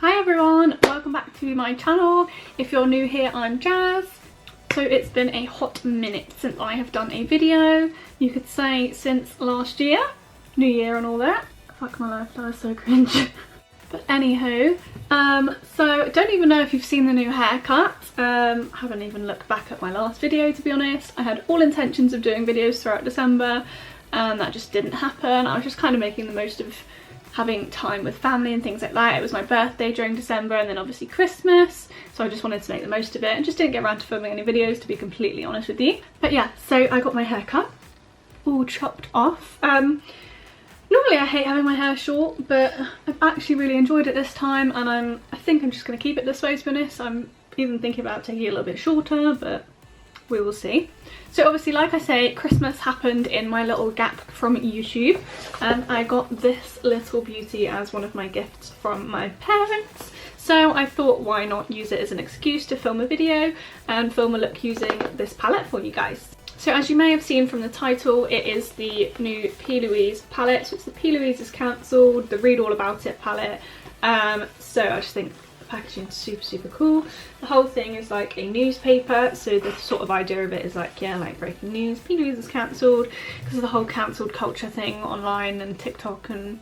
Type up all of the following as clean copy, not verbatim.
Hi everyone, welcome back to my channel. If you're new here, I'm Jazz. So it's been a hot minute since I have done a video. You could say since last year, New Year and all that. Fuck my life, that was so cringe. But anywho, so don't even know if you've seen the new haircut. Haven't even looked back at my last video, to be honest. I had all intentions of doing videos throughout December and that just didn't happen. I was just kind of making the most of having time with family and things like that. It was my birthday during December and then obviously Christmas, so I just wanted to make the most of it and just didn't get around to filming any videos, to be completely honest with you. But yeah, so I got my hair cut, all chopped off. Normally I hate having my hair short, but I've actually really enjoyed it this time and I think I'm just going to keep it this way, to be honest. I'm even thinking about taking it a little bit shorter, but we will see. So obviously, like I say, Christmas happened in my little gap from YouTube and I got this little beauty as one of my gifts from my parents. So I thought, why not use it as an excuse to film a video and film a look using this palette for you guys. So as you may have seen from the title, it is the new PLouise palette. So it's the PLouise is cancelled, the Read All About It palette. So I just think the packaging is super cool. The whole thing is like a newspaper, so the sort of idea of it is like, yeah, like breaking news, PLouise is cancelled, because of the whole cancelled culture thing online and TikTok, and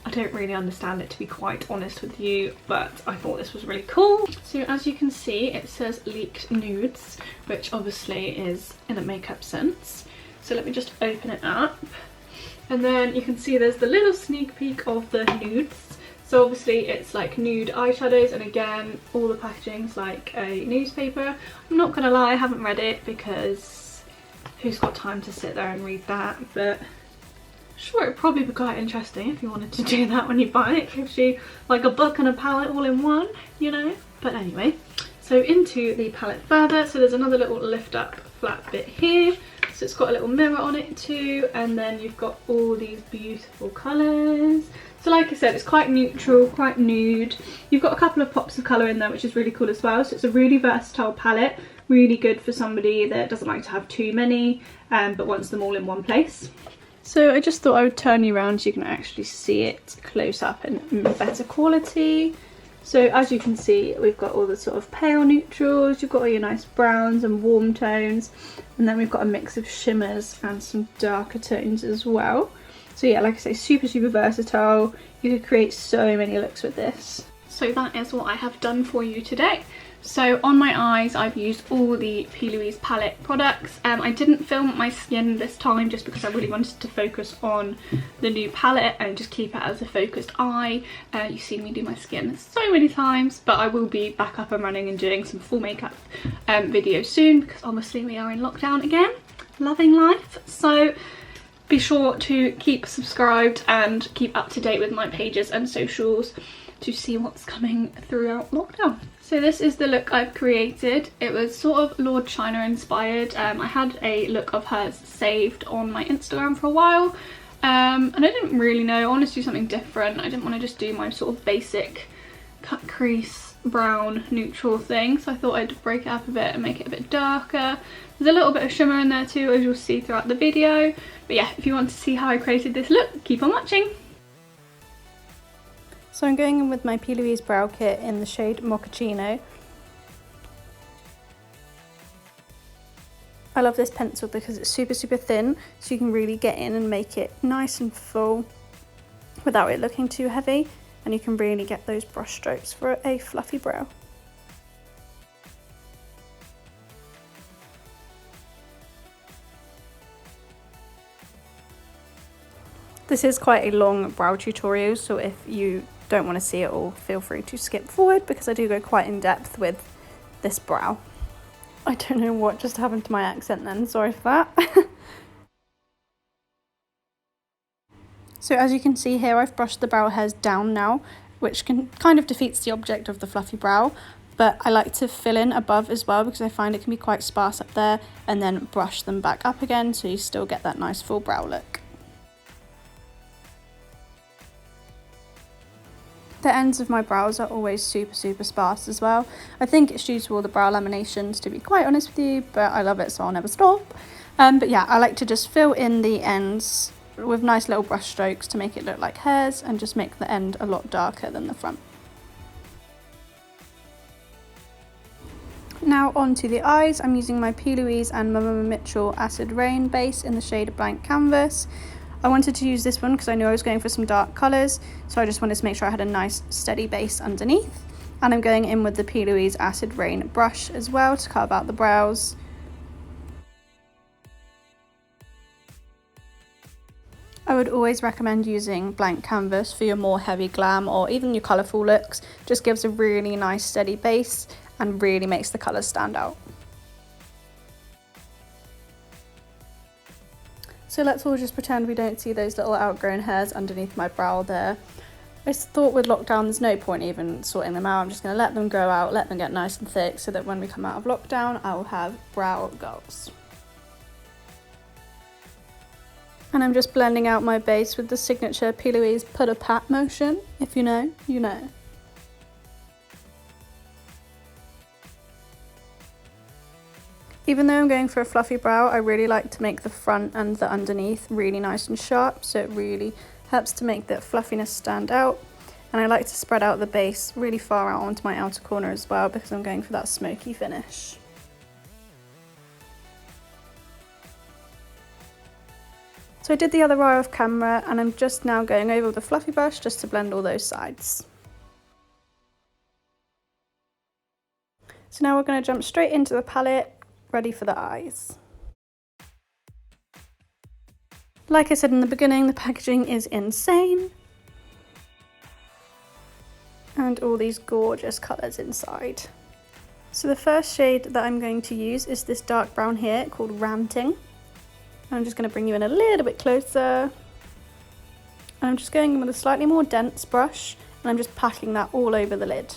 I don't really understand it, to be quite honest with you, but I thought this was really cool. So as you can see, it says leaked nudes, which obviously is in a makeup sense. So let me just open it up, and then you can see there's the little sneak peek of the nudes. So obviously it's like nude eyeshadows, and again all the packaging's like a newspaper. I'm not gonna lie, I haven't read it because who's got time to sit there and read that, but sure, it'd probably be quite interesting if you wanted to do that when you buy it. It gives you like a book and a palette all in one, you know. But anyway, so into the palette further. So there's another little lift up flat bit here. So it's got a little mirror on it too, and then you've got all these beautiful colours. So like I said, it's quite neutral, quite nude. You've got a couple of pops of colour in there, which is really cool as well. So it's a really versatile palette, really good for somebody that doesn't like to have too many, but wants them all in one place. So I just thought I would turn you around so you can actually see it close up and better quality. So as you can see, we've got all the sort of pale neutrals, you've got all your nice browns and warm tones, and then we've got a mix of shimmers and some darker tones as well. So yeah, like I say, super versatile. You could create so many looks with this. So that is what I have done for you today. So on my eyes, I've used all the PLouise palette products. I didn't film my skin this time just because I really wanted to focus on the new palette and just keep it as a focused eye. You've seen me do my skin so many times, but I will be back up and running and doing some full makeup videos soon, because obviously we are in lockdown again, loving life. So be sure to keep subscribed and keep up to date with my pages and socials to see what's coming throughout lockdown. So this is the look I've created. It was sort of 𝚎𝚗𝚓𝚘 inspired. I had a look of hers saved on my Instagram for a while, and I didn't really know, I wanted to do something different. I didn't want to just do my sort of basic cut crease brown neutral thing, so I thought I'd break it up a bit and make it a bit darker. There's a little bit of shimmer in there too, as you'll see throughout the video. But yeah, if you want to see how I created this look, keep on watching. So I'm going in with my PLouise brow kit in the shade Mochaccino. I love this pencil because it's super thin, so you can really get in and make it nice and full without it looking too heavy, and you can really get those brush strokes for a fluffy brow. This is quite a long brow tutorial, so if you don't want to see it all, feel free to skip forward, because I do go quite in depth with this brow. I don't know what just happened to my accent then, sorry for that. So as you can see here, I've brushed the brow hairs down now, which kind of defeats the object of the fluffy brow, but I like to fill in above as well because I find it can be quite sparse up there, and then brush them back up again so you still get that nice full brow look. The ends of my brows are always super sparse as well. I think it's due to all the brow laminations, to be quite honest with you, but I love it, so I'll never stop. But yeah, I like to just fill in the ends with nice little brush strokes to make it look like hairs and just make the end a lot darker than the front. Now on to the eyes. I'm using my PLouise and Mama Mitchell Acid Rain base in the shade Blank Canvas. I wanted to use this one because I knew I was going for some dark colours, so I just wanted to make sure I had a nice steady base underneath. And I'm going in with the PLouise Acid Rain brush as well to carve out the brows. I would always recommend using blank canvas for your more heavy glam or even your colourful looks. Just gives a really nice steady base and really makes the colours stand out. So let's all just pretend we don't see those little outgrown hairs underneath my brow there. I just thought with lockdown there's no point even sorting them out. I'm just going to let them grow out, let them get nice and thick so that when we come out of lockdown I will have brow goals. And I'm just blending out my base with the signature PLouise put a pat motion. If you know, you know. Even though I'm going for a fluffy brow, I really like to make the front and the underneath really nice and sharp, so it really helps to make that fluffiness stand out. And I like to spread out the base really far out onto my outer corner as well because I'm going for that smoky finish. So I did the other eye off camera and I'm just now going over with a fluffy brush just to blend all those sides. So now we're going to jump straight into the palette, ready for the eyes. Like I said in the beginning, the packaging is insane. And all these gorgeous colours inside. So the first shade that I'm going to use is this dark brown here called Ranting. I'm just going to bring you in a little bit closer. And I'm just going in with a slightly more dense brush and I'm just packing that all over the lid.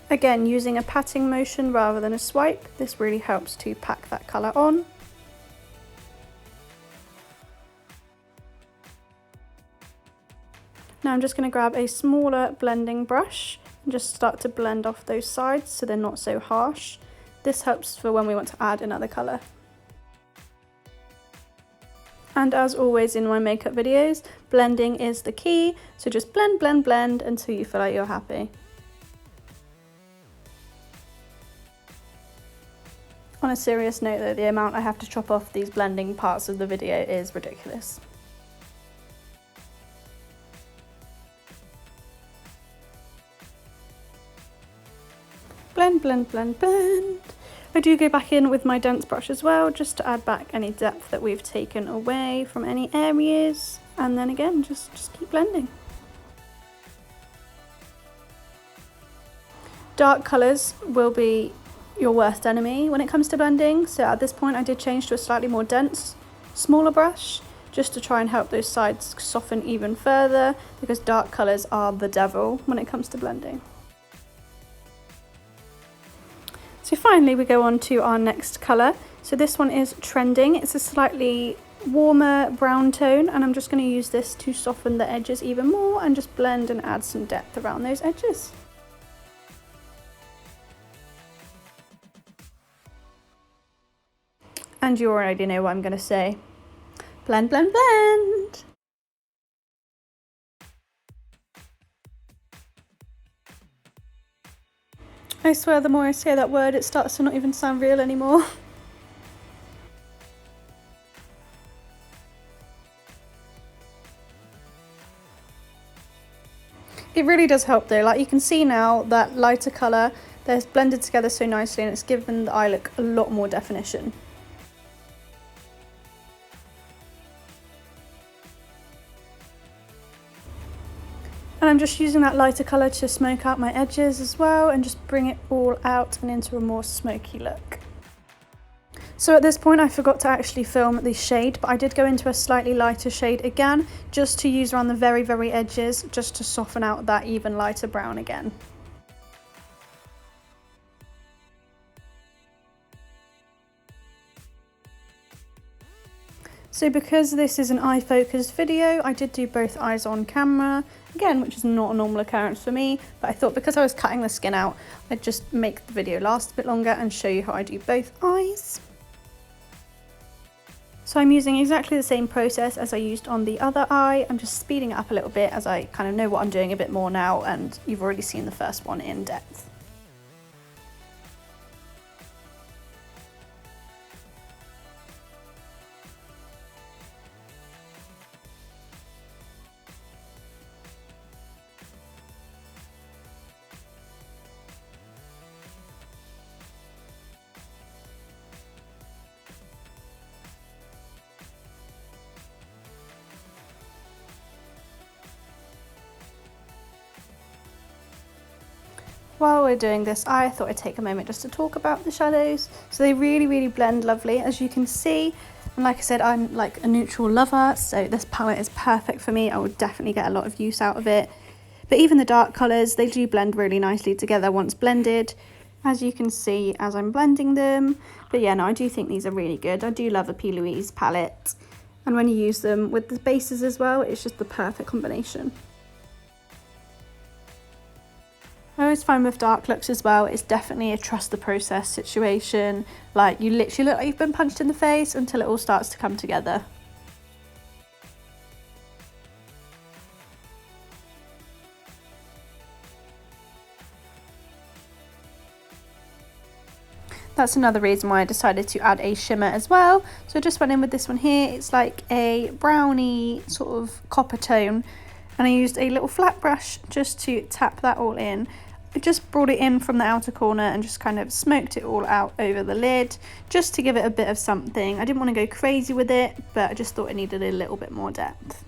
Again, using a patting motion rather than a swipe, this really helps to pack that colour on. Now I'm just going to grab a smaller blending brush and just start to blend off those sides so they're not so harsh. This helps for when we want to add another colour. And as always in my makeup videos, blending is the key, so just blend, blend, blend until you feel like you're happy. On a serious note though, the amount I have to chop off these blending parts of the video is ridiculous. Blend, blend, blend, blend. I do go back in with my dense brush as well, just to add back any depth that we've taken away from any areas. And then again, just keep blending. Dark colours will be your worst enemy when it comes to blending. So at this point I did change to a slightly more dense, smaller brush, just to try and help those sides soften even further, because dark colours are the devil when it comes to blending. So finally we go on to our next colour. So this one is Trending. It's a slightly warmer brown tone and I'm just going to use this to soften the edges even more and just blend and add some depth around those edges. And you already know what I'm going to say. Blend, blend, blend! I swear the more I say that word, it starts to not even sound real anymore. It really does help though, like you can see now that lighter colour, they're blended together so nicely and it's given the eye look a lot more definition. And I'm just using that lighter colour to smoke out my edges as well and just bring it all out and into a more smoky look. So at this point I forgot to actually film the shade, but I did go into a slightly lighter shade again, just to use around the very, very edges, just to soften out that even lighter brown again. So because this is an eye focused video, I did do both eyes on camera, again, which is not a normal occurrence for me, but I thought because I was cutting the skin out, I'd just make the video last a bit longer and show you how I do both eyes. So I'm using exactly the same process as I used on the other eye. I'm just speeding it up a little bit as I kind of know what I'm doing a bit more now, and you've already seen the first one in depth. While we're doing this eye, I thought I'd take a moment just to talk about the shadows. So they really blend lovely, as you can see. And like I said, I'm like a neutral lover, so this palette is perfect for me. I would definitely get a lot of use out of it. But even the dark colours, they do blend really nicely together once blended, as you can see as I'm blending them. But yeah, no, I do think these are really good. I do love a PLouise palette. And when you use them with the bases as well, it's just the perfect combination. I always find with dark looks as well, it's definitely a trust the process situation. Like, you literally look like you've been punched in the face until it all starts to come together. That's another reason why I decided to add a shimmer as well. So I just went in with this one here. It's like a browny sort of copper tone. And I used a little flat brush just to tap that all in. I just brought it in from the outer corner and just kind of smoked it all out over the lid, just to give it a bit of something. I didn't want to go crazy with it, but I just thought it needed a little bit more depth.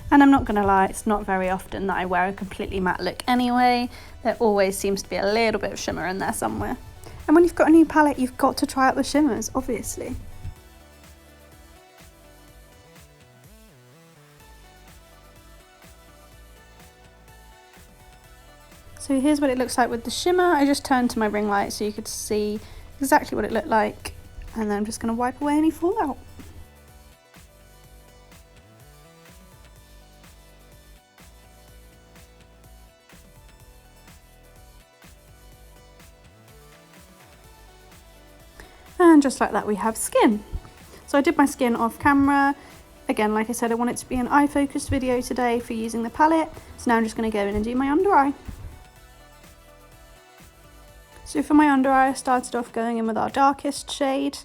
And I'm not going to lie, it's not very often that I wear a completely matte look anyway. There always seems to be a little bit of shimmer in there somewhere. And when you've got a new palette, you've got to try out the shimmers, obviously. So here's what it looks like with the shimmer. I just turned to my ring light so you could see exactly what it looked like. And then I'm just going to wipe away any fallout. And just like that we have skin. So I did my skin off camera. Again, like I said, I want it to be an eye focused video today for using the palette. So now I'm just going to go in and do my under eye. So for my under eye, I started off going in with our darkest shade.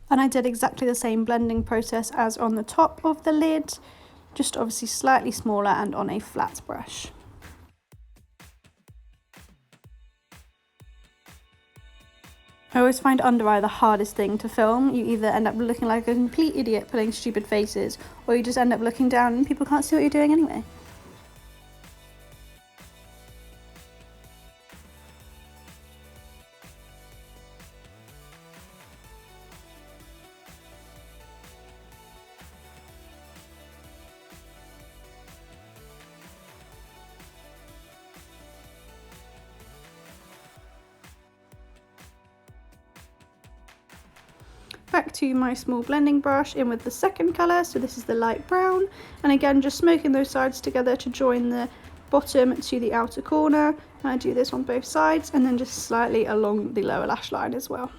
And I did exactly the same blending process as on the top of the lid. Just obviously slightly smaller and on a flat brush. I always find under eye the hardest thing to film. You either end up looking like a complete idiot putting stupid faces, or you just end up looking down and people can't see what you're doing anyway. Back to my small blending brush in with the second colour, so this is the light brown, and again just smoking those sides together to join the bottom to the outer corner. And I do this on both sides and then just slightly along the lower lash line as well.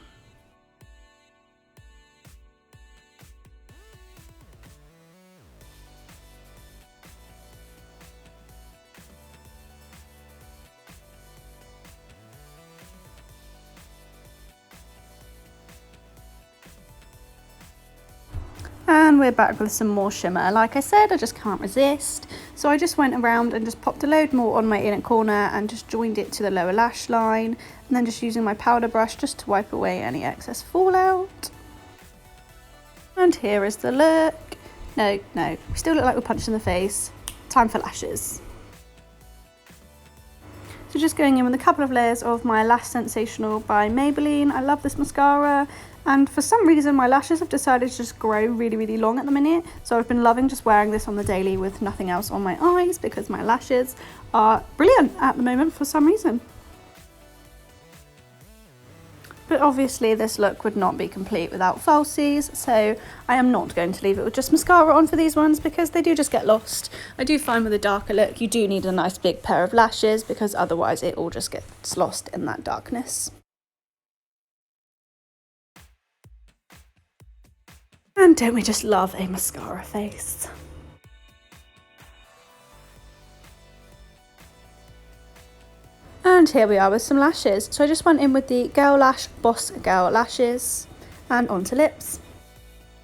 And we're back with some more shimmer. Like I said, I just can't resist. So I just went around and just popped a load more on my inner corner and just joined it to the lower lash line. And then just using my powder brush just to wipe away any excess fallout. And here is the look. No, we still look like we're punched in the face. Time for lashes. So just going in with a couple of layers of my Lash Sensational by Maybelline. I love this mascara. And for some reason my lashes have decided to just grow really long at the minute. So I've been loving just wearing this on the daily with nothing else on my eyes because my lashes are brilliant at the moment for some reason. But obviously this look would not be complete without falsies, so I am not going to leave it with just mascara on for these ones because they do just get lost. I do find with a darker look you do need a nice big pair of lashes because otherwise it all just gets lost in that darkness. And don't we just love a mascara face? And here we are with some lashes. So I just went in with the Girl Lash Boss Girl lashes and onto lips.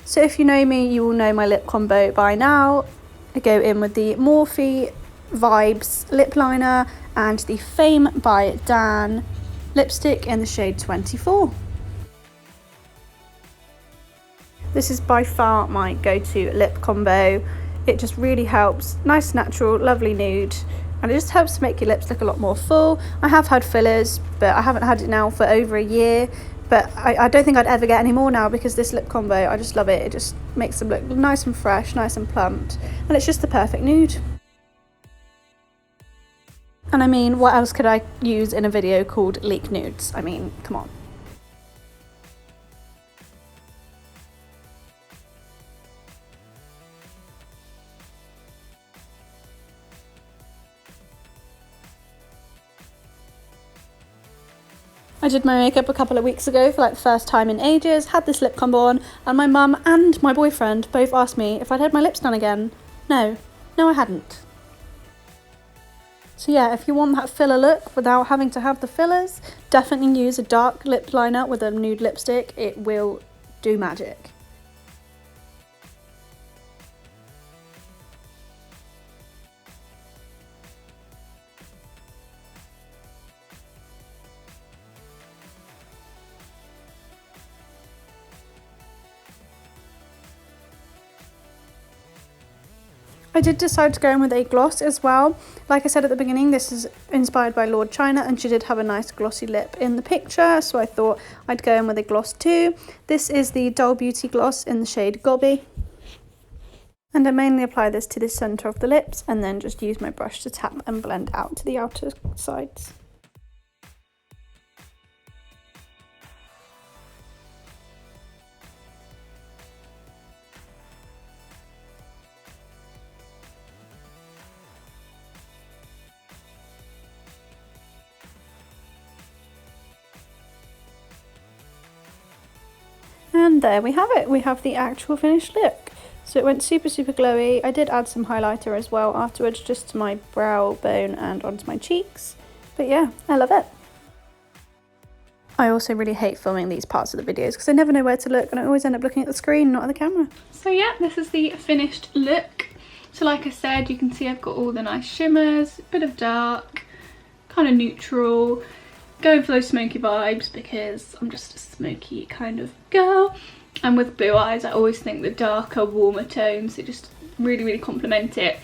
So if you know me, you will know my lip combo by now. I go in with the Morphe Vibes lip liner and the Fame by Dan lipstick in the shade 24. This is by far my go-to lip combo. It just really helps. Nice, natural, lovely nude. And it just helps to make your lips look a lot more full. I have had fillers, but I haven't had it now for over a year. But I don't think I'd ever get any more now because this lip combo, I just love it. It just makes them look nice and fresh, nice and plumped. And it's just the perfect nude. And I mean, what else could I use in a video called Leak Nudes? I mean, come on. I did my makeup a couple of weeks ago for like the first time in ages, had this lip combo on, and my mum and my boyfriend both asked me if I'd had my lips done again. No, I hadn't. So yeah, if you want that filler look without having to have the fillers, definitely use a dark lip liner with a nude lipstick. It will do magic. I did decide to go in with a gloss as well. Like I said at the beginning, this is inspired by 𝚎𝚑𝚎𝚘𝚎, and she did have a nice glossy lip in the picture, so I thought I'd go in with a gloss too. This is the Dull Beauty gloss in the shade 𝚎𝚑𝚑𝚎. And I mainly apply this to the centre of the lips and then just use my brush to tap and blend out to the outer sides. And there we have it. We have the actual finished look. So it went super glowy. I did add some highlighter as well afterwards, just to my brow bone and onto my cheeks. But yeah, I love it. I also really hate filming these parts of the videos because I never know where to look and I always end up looking at the screen, not at the camera. So yeah, this is the finished look. So like I said, you can see I've got all the nice shimmers, a bit of dark, kind of neutral. Going for those smoky vibes because I'm just a smoky kind of girl. And with blue eyes, I always think the darker, warmer tones, they just really complement it.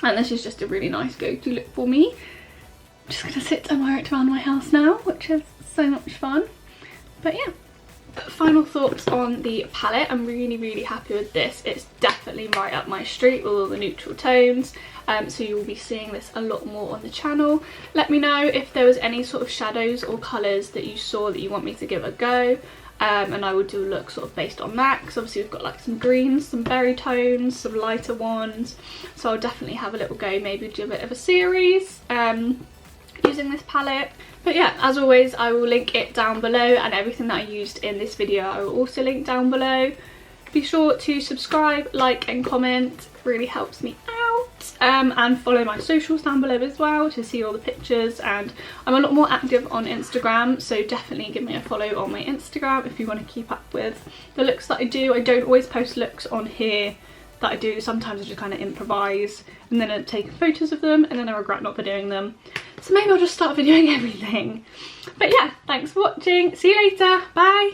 And this is just a really nice go-to look for me. I'm just going to sit and wear it around my house now, which is so much fun. But yeah, final thoughts on the palette. I'm really happy with this. It's definitely right up my street with all the neutral tones. So you will be seeing this a lot more on the channel. Let me know if there was any sort of shadows or colours that you saw that you want me to give a go. And I will do a look sort of based on that, because obviously we've got like some greens, some berry tones, some lighter ones. So I'll definitely have a little go, maybe do a bit of a series using this palette. But yeah, as always, I will link it down below, and everything that I used in this video I will also link down below. Be sure to subscribe, like and comment, it really helps me out. And follow my socials down below as well to see all the pictures, and I'm a lot more active on Instagram, so definitely give me a follow on my Instagram if you want to keep up with the looks that I do. I don't always post looks on here that I do. Sometimes I just kind of improvise and then I take photos of them and then I regret not videoing them. So maybe I'll just start videoing everything. But yeah, thanks for watching. See you later. Bye.